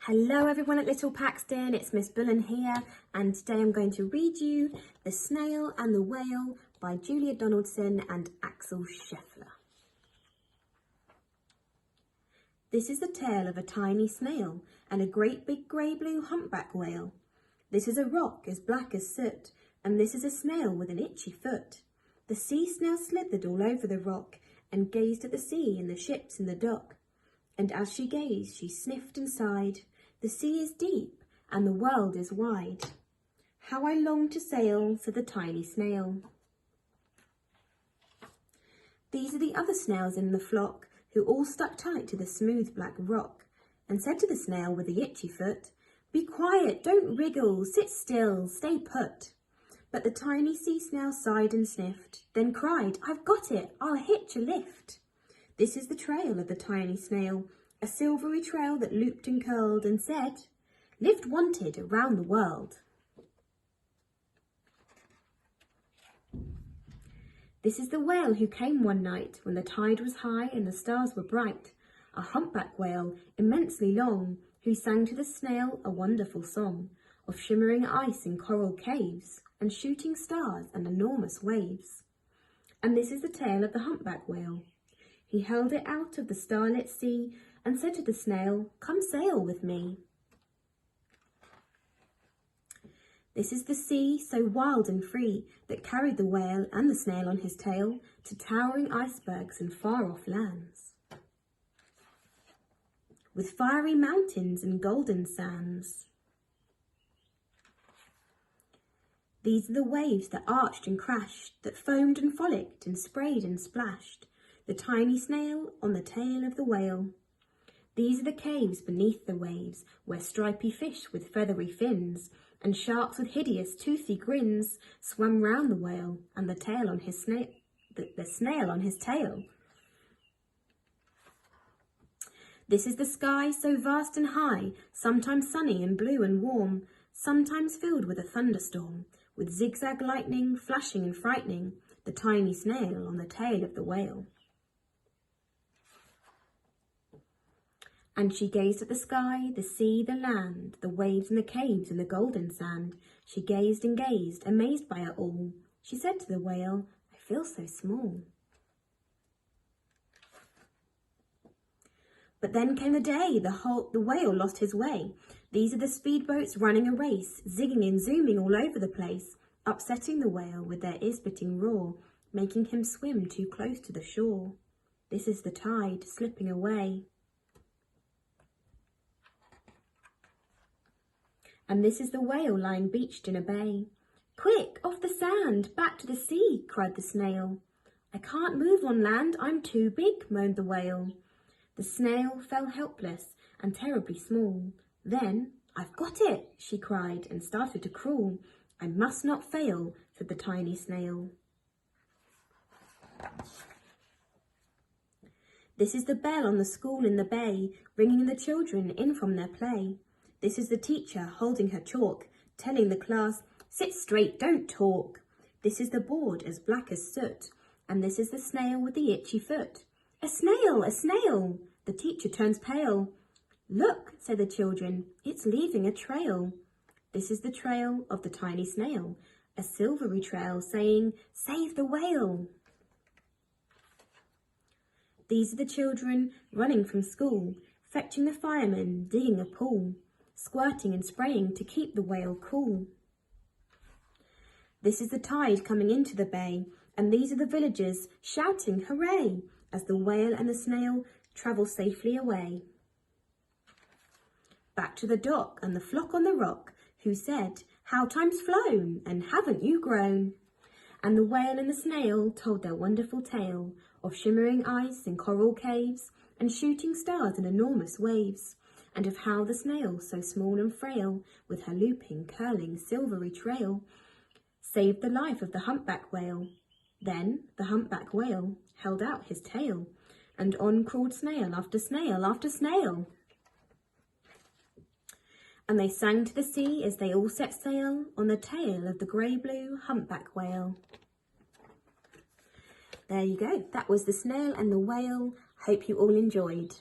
Hello everyone at Little Paxton, it's Miss Bullen here, and today I'm going to read you The Snail and the Whale by Julia Donaldson and Axel Scheffler. This is the tale of a tiny snail and a great big grey-blue humpback whale. This is a rock as black as soot, and this is a snail with an itchy foot. The sea snail slithered all over the rock and gazed at the sea and the ships in the dock. And as she gazed, she sniffed and sighed. The sea is deep and the world is wide. How I long to sail, said the tiny snail. These are the other snails in the flock, who all stuck tight to the smooth black rock, and said to the snail with the itchy foot, "Be quiet, don't wriggle, sit still, stay put." But the tiny sea snail sighed and sniffed, then cried, "I've got it, I'll hitch a lift." This is the trail of the tiny snail, a silvery trail that looped and curled and said, "Lift wanted around the world." This is the whale who came one night when the tide was high and the stars were bright, a humpback whale immensely long, who sang to the snail a wonderful song of shimmering ice in coral caves and shooting stars and enormous waves. And this is the tale of the humpback whale. He held it out of the starlit sea and said to the snail, "Come sail with me." This is the sea, so wild and free, that carried the whale and the snail on his tail to towering icebergs and far-off lands, with fiery mountains and golden sands. These are the waves that arched and crashed, that foamed and frolicked and sprayed and splashed, the tiny snail on the tail of the whale. These are the caves beneath the waves, where stripy fish with feathery fins and sharks with hideous toothy grins swam round the whale and the tail on his the snail on his tail. This is the sky so vast and high, sometimes sunny and blue and warm, sometimes filled with a thunderstorm, with zigzag lightning flashing and frightening the tiny snail on the tail of the whale. And she gazed at the sky, the sea, the land, the waves and the caves and the golden sand. She gazed and gazed, amazed by it all. She said to the whale, "I feel so small." But then came the day the whale lost his way. These are the speedboats running a race, zigging and zooming all over the place, upsetting the whale with their ear-splitting roar, making him swim too close to the shore. This is the tide slipping away. And this is the whale lying beached in a bay. "Quick, off the sand, back to the sea," cried the snail. "I can't move on land, I'm too big," moaned the whale. The snail fell helpless and terribly small. Then, "I've got it," she cried and started to crawl. "I must not fail," said the tiny snail. This is the bell on the school in the bay, ringing the children in from their play. This is the teacher holding her chalk, telling the class, "Sit straight, don't talk." This is the board as black as soot, and this is the snail with the itchy foot. "A snail, a snail!" The teacher turns pale. "Look," say the children, "it's leaving a trail." This is the trail of the tiny snail, a silvery trail saying, "Save the whale." These are the children running from school, fetching the firemen, digging a pool, squirting and spraying to keep the whale cool. This is the tide coming into the bay, and these are the villagers shouting hooray as the whale and the snail travel safely away. Back to the dock and the flock on the rock, who said, "How time's flown, and haven't you grown?" And the whale and the snail told their wonderful tale of shimmering ice in coral caves and shooting stars in enormous waves, and of how the snail, so small and frail, with her looping, curling, silvery trail, saved the life of the humpback whale. Then the humpback whale held out his tail, and on crawled snail after snail after snail. And they sang to the sea as they all set sail on the tail of the grey-blue humpback whale. There you go. That was The Snail and the Whale. Hope you all enjoyed.